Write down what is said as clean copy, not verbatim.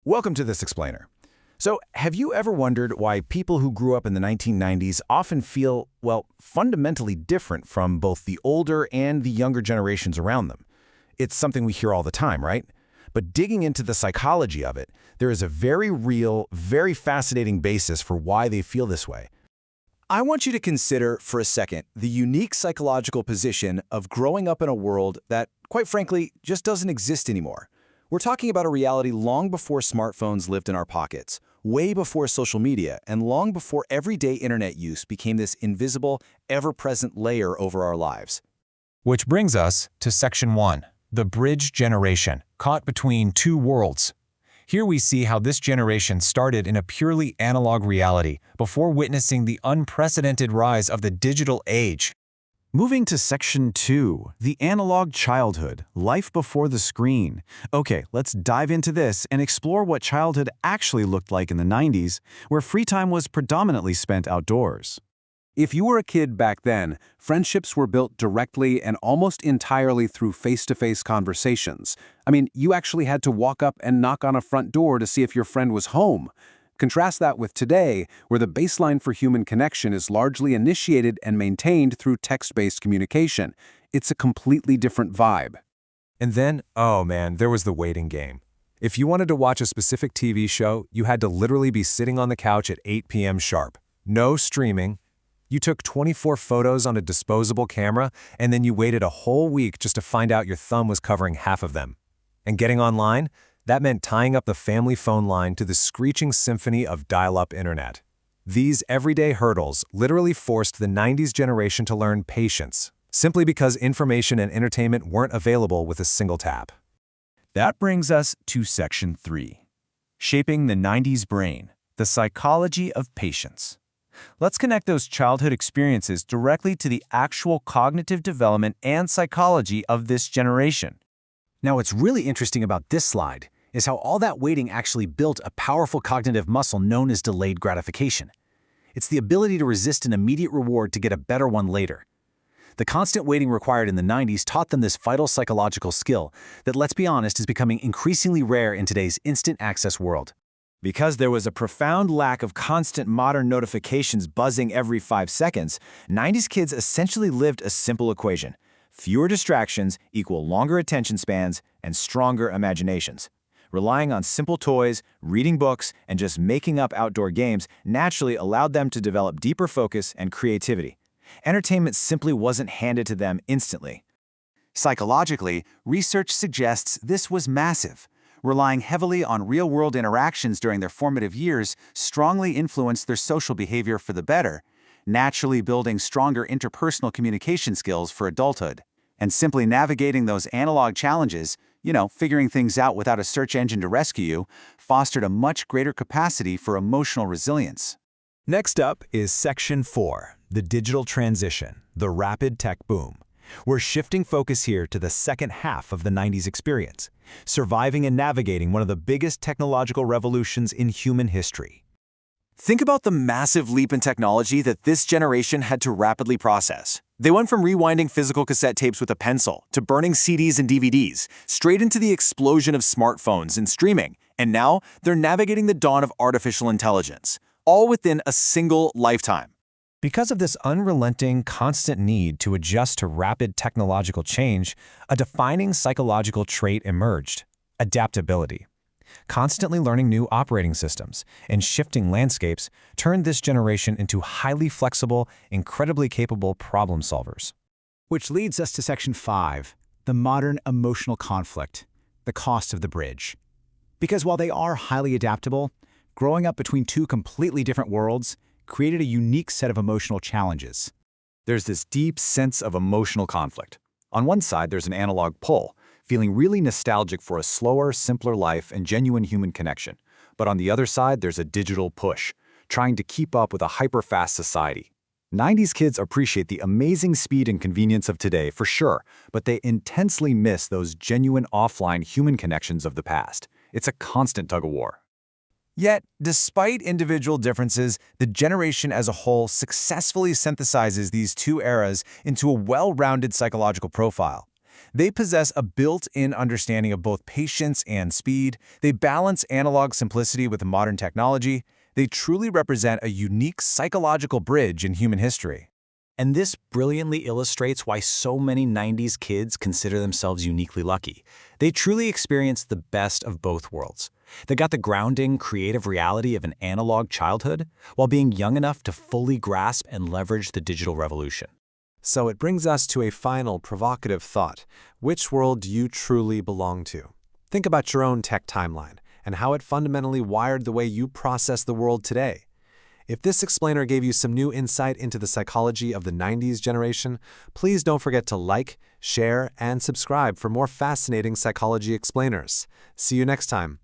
Welcome to This Explainer. So, have you ever wondered why people who grew up in the 1990s often feel, well, fundamentally different from both the older and the younger generations around them? It's something we hear all the time, right? But digging into the psychology of it, there is a very real, very fascinating basis for why they feel this way. I want you to consider for a second the unique psychological position of growing up in a world that, quite frankly, just doesn't exist anymore. We're talking about a reality long before smartphones lived in our pockets, way before social media, and long before everyday internet use became this invisible, ever-present layer over our lives. Which brings us to Section 1, the bridge generation, caught between two worlds. Here we see how this generation started in a purely analog reality before witnessing the unprecedented rise of the digital age. Moving to Section 2, the analog childhood, life before the screen. Okay, let's dive into this and explore what childhood actually looked like in the 90s, where free time was predominantly spent outdoors. If you were a kid back then, friendships were built directly and almost entirely through face-to-face conversations. I mean, you actually had to walk up and knock on a front door to see if your friend was home. Contrast that with today, where the baseline for human connection is largely initiated and maintained through text-based communication. It's a completely different vibe. And then, oh man, there was the waiting game. If you wanted to watch a specific TV show, you had to literally be sitting on the couch at 8 p.m. sharp. No streaming. You took 24 photos on a disposable camera, and then you waited a whole week just to find out your thumb was covering half of them. And getting online? That meant tying up the family phone line to the screeching symphony of dial-up internet. These everyday hurdles literally forced the 90s generation to learn patience, simply because information and entertainment weren't available with a single tap. That brings us to Section 3, shaping the 90s brain, the psychology of patience. Let's connect those childhood experiences directly to the actual cognitive development and psychology of this generation. Now, what's really interesting about this slide is how all that waiting actually built a powerful cognitive muscle known as delayed gratification. It's the ability to resist an immediate reward to get a better one later. The constant waiting required in the 90s taught them this vital psychological skill that, let's be honest, is becoming increasingly rare in today's instant access world. Because there was a profound lack of constant modern notifications buzzing every 5 seconds, 90s kids essentially lived a simple equation. Fewer distractions equal longer attention spans and stronger imaginations. Relying on simple toys, reading books, and just making up outdoor games naturally allowed them to develop deeper focus and creativity. Entertainment simply wasn't handed to them instantly. Psychologically, research suggests this was massive. Relying heavily on real-world interactions during their formative years strongly influenced their social behavior for the better, naturally building stronger interpersonal communication skills for adulthood. And simply navigating those analog challenges, figuring things out without a search engine to rescue you, fostered a much greater capacity for emotional resilience. Next up is Section 4, the digital transition, the rapid tech boom. We're shifting focus here to the second half of the 90s experience, surviving and navigating one of the biggest technological revolutions in human history. Think about the massive leap in technology that this generation had to rapidly process. They went from rewinding physical cassette tapes with a pencil to burning CDs and DVDs, straight into the explosion of smartphones and streaming, and now they're navigating the dawn of artificial intelligence, all within a single lifetime. Because of this unrelenting, constant need to adjust to rapid technological change, a defining psychological trait emerged: adaptability. Constantly learning new operating systems and shifting landscapes turned this generation into highly flexible, incredibly capable problem solvers. Which leads us to Section 5, the modern emotional conflict, the cost of the bridge. Because while they are highly adaptable, growing up between two completely different worlds created a unique set of emotional challenges. There's this deep sense of emotional conflict. On one side, there's an analog pull, feeling really nostalgic for a slower, simpler life and genuine human connection. But on the other side, there's a digital push, trying to keep up with a hyper-fast society. 90s kids appreciate the amazing speed and convenience of today for sure, but they intensely miss those genuine offline human connections of the past. It's a constant tug-of-war. Yet, despite individual differences, the generation as a whole successfully synthesizes these two eras into a well-rounded psychological profile. They possess a built-in understanding of both patience and speed. They balance analog simplicity with modern technology. They truly represent a unique psychological bridge in human history. And this brilliantly illustrates why so many 90s kids consider themselves uniquely lucky. They truly experienced the best of both worlds. They got the grounding, creative reality of an analog childhood while being young enough to fully grasp and leverage the digital revolution. So it brings us to a final provocative thought. Which world do you truly belong to? Think about your own tech timeline and how it fundamentally wired the way you process the world today. If this explainer gave you some new insight into the psychology of the 90s generation, please don't forget to like, share, and subscribe for more fascinating psychology explainers. See you next time.